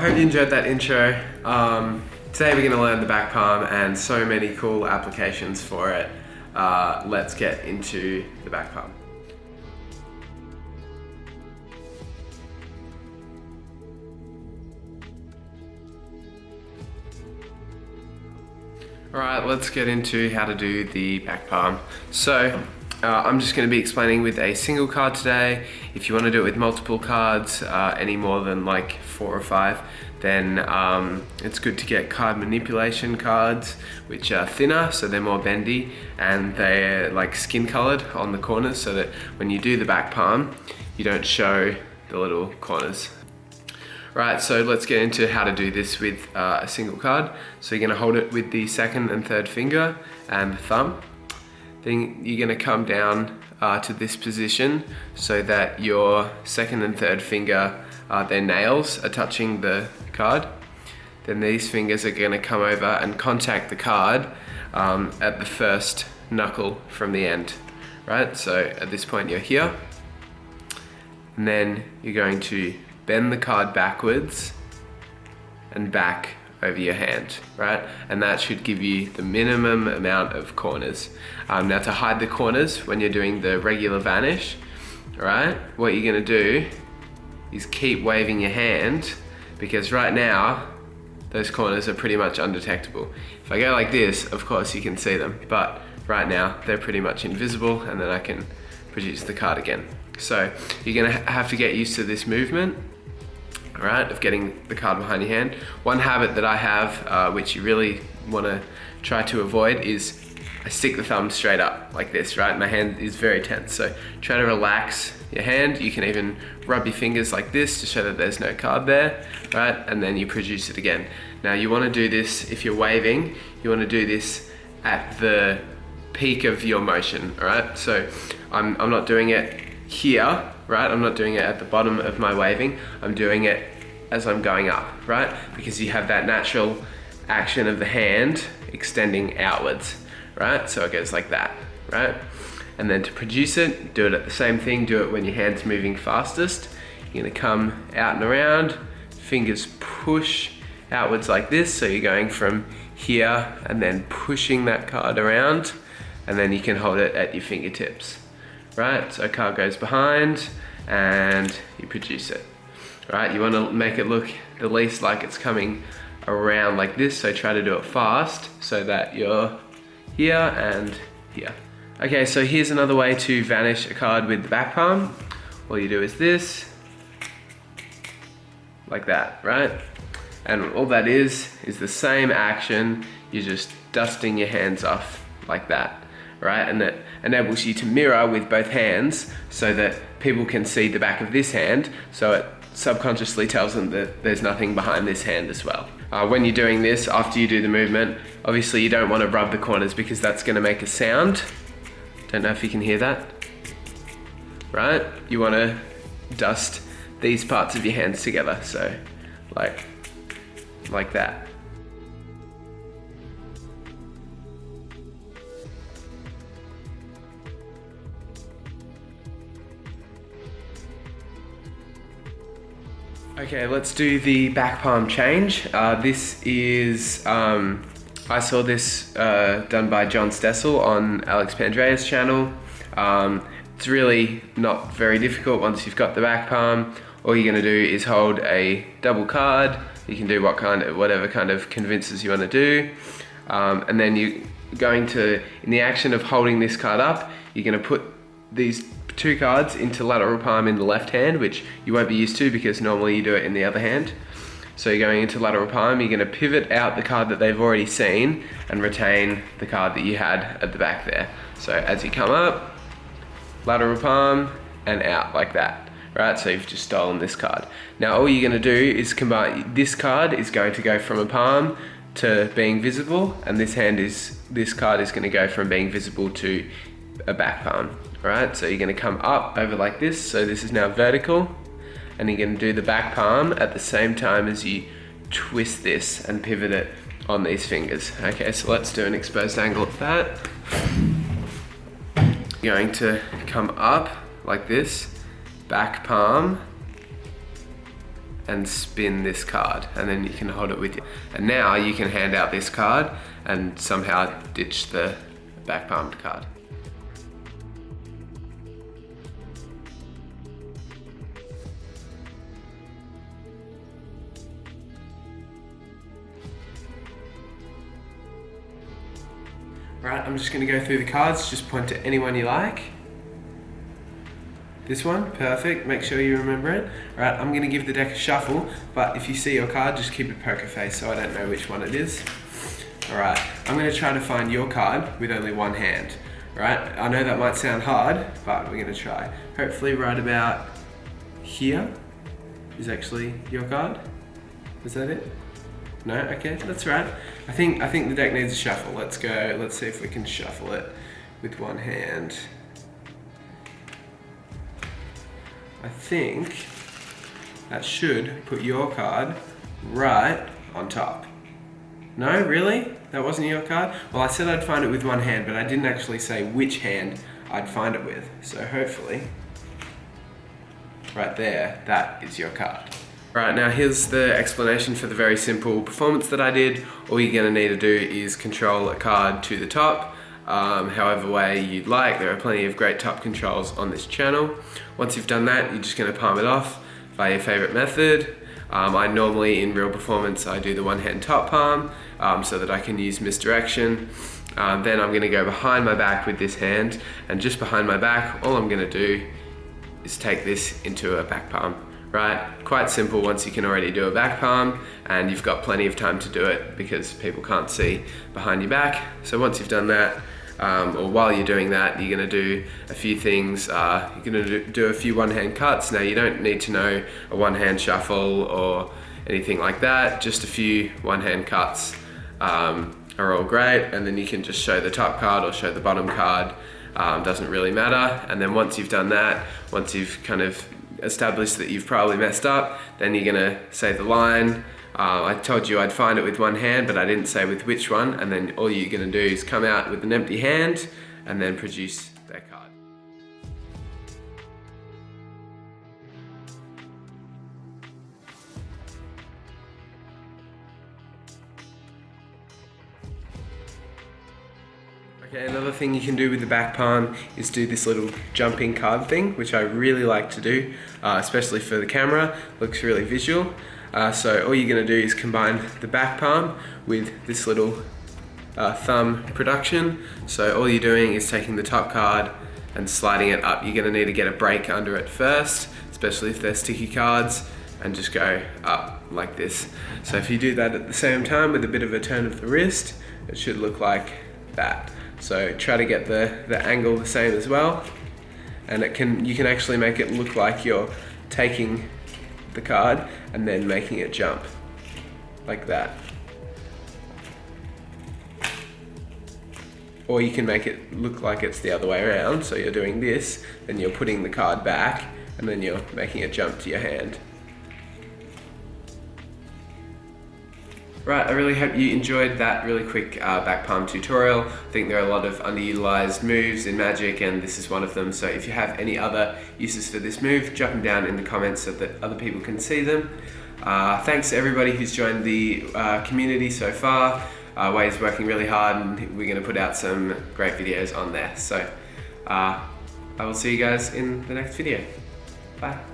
hope you enjoyed that intro. Today we're going to learn the back palm and so many cool applications for it. Let's get into the back palm. Alright, let's get into how to do the back palm. So, I'm just going to be explaining with a single card today. If you want to do it with multiple cards, any more than like 4 or 5, then it's good to get card manipulation cards, which are thinner, so they're more bendy, and they're like skin colored on the corners, so that when you do the back palm, you don't show the little corners. Right, so let's get into how to do this with a single card. So you're going to hold it with the second and third finger and the thumb. Then you're going to come down to this position so that your second and third finger, their nails are touching the card. Then these fingers are going to come over and contact the card at the first knuckle from the end. Right, so at this point you're here. And then you're going to bend the card backwards and back over your hand, right? And that should give you the minimum amount of corners. Now to hide the corners when you're doing the regular vanish, right? What you're gonna do is keep waving your hand, because right now, those corners are pretty much undetectable. If I go like this, of course you can see them, but right now they're pretty much invisible, and then I can produce the card again. So you're gonna have to get used to this movement, alright, of getting the card behind your hand. One habit that I have, which you really want to try to avoid, is I stick the thumb straight up like this, right? My hand is very tense, so try to relax your hand. You can even rub your fingers like this to show that there's no card there, right? And then you produce it again. Now you want to do this, if you're waving, you want to do this at the peak of your motion, alright? So I'm not doing it here, right? I'm not doing it at the bottom of my waving. I'm doing it as I'm going up, right? Because you have that natural action of the hand extending outwards, right? So it goes like that, right? And then to produce it, do it at the same thing. Do it when your hand's moving fastest. You're gonna come out and around, fingers push outwards like this. So you're going from here and then pushing that card around, and then you can hold it at your fingertips. Right, so a card goes behind and you produce it. Right, you want to make it look the least like it's coming around like this, so try to do it fast so that you're here and here. Okay, so here's another way to vanish a card with the back palm. All you do is this, like that, right? And all that is the same action, you're just dusting your hands off like that. Right, and that enables you to mirror with both hands so that people can see the back of this hand, so it subconsciously tells them that there's nothing behind this hand as well. When you're doing this, after you do the movement, obviously you don't want to rub the corners because that's going to make a sound. Don't know if you can hear that. Right, you want to dust these parts of your hands together, so like that. Okay, let's do the back palm change. This is, I saw this done by stessel on Alex Pandrea's channel. It's really not very difficult once you've got the back palm. All you're gonna do is hold a double card. You can do whatever kind of convinces you wanna do. And then you're going to, in the action of holding this card up, you're gonna put these 2 cards into lateral palm in the left hand, which you won't be used to because normally you do it in the other hand. So you're going into lateral palm, you're going to pivot out the card that they've already seen and retain the card that you had at the back there. So as you come up, lateral palm and out like that, right? So you've just stolen this card. Now all you're going to do is combine, this card is going to go from a palm to being visible, and this card is going to go from being visible to a back palm. Alright, so you're going to come up over like this, so this is now vertical, and you're going to do the back palm at the same time as you twist this and pivot it on these fingers. Okay, so let's do an exposed angle of that. You're going to come up like this, back palm, and spin this card, and then you can hold it with you. And now you can hand out this card and somehow ditch the back palmed card. Right, I'm just going to go through the cards, just point to any one you like. This one, perfect, make sure you remember it. Right, I'm going to give the deck a shuffle, but if you see your card, just keep it poker face so I don't know which one it is. Alright, I'm going to try to find your card with only one hand. Right, I know that might sound hard, but we're going to try. Hopefully right about here is actually your card. Is that it? No? Okay, that's right. I think the deck needs a shuffle. Let's go, let's see if we can shuffle it with one hand. I think that should put your card right on top. No, really? That wasn't your card? Well, I said I'd find it with one hand, but I didn't actually say which hand I'd find it with. So hopefully, right there, that is your card. Right, now here's the explanation for the very simple performance that I did. All you're gonna need to do is control a card to the top, however way you'd like. There are plenty of great top controls on this channel. Once you've done that, you're just gonna palm it off by your favorite method. I normally, in real performance, I do the one hand top palm so that I can use misdirection. Then I'm gonna go behind my back with this hand, and just behind my back, all I'm gonna do is take this into a back palm. Right, quite simple once you can already do a back palm, and you've got plenty of time to do it because people can't see behind your back. So once you've done that, or while you're doing that, you're gonna do a few things. You're gonna do a few one-hand cuts. Now you don't need to know a one-hand shuffle or anything like that. Just a few one-hand cuts are all great, and then you can just show the top card or show the bottom card. Doesn't really matter. And then once you've done that, once you've kind of established that you've probably messed up, then you're gonna say the line. I told you I'd find it with one hand, but I didn't say with which one, and then all you're gonna do is come out with an empty hand and then produce that card. Okay, another thing you can do with the back palm is do this little jumping card thing, which I really like to do, especially for the camera. Looks really visual. So all you're going to do is combine the back palm with this little thumb production. So all you're doing is taking the top card and sliding it up. You're going to need to get a break under it first, especially if they're sticky cards, and just go up like this. So if you do that at the same time with a bit of a turn of the wrist, it should look like that. So try to get the angle the same as well, and you can actually make it look like you're taking the card and then making it jump like that. Or you can make it look like it's the other way around, so you're doing this, then you're putting the card back, and then you're making it jump to your hand. Right, I really hope you enjoyed that really quick back palm tutorial. I think there are a lot of underutilized moves in Magic, and this is one of them. So if you have any other uses for this move, drop them down in the comments so that other people can see them. Thanks to everybody who's joined the community so far. Way's working really hard, and we're going to put out some great videos on there. So I will see you guys in the next video. Bye.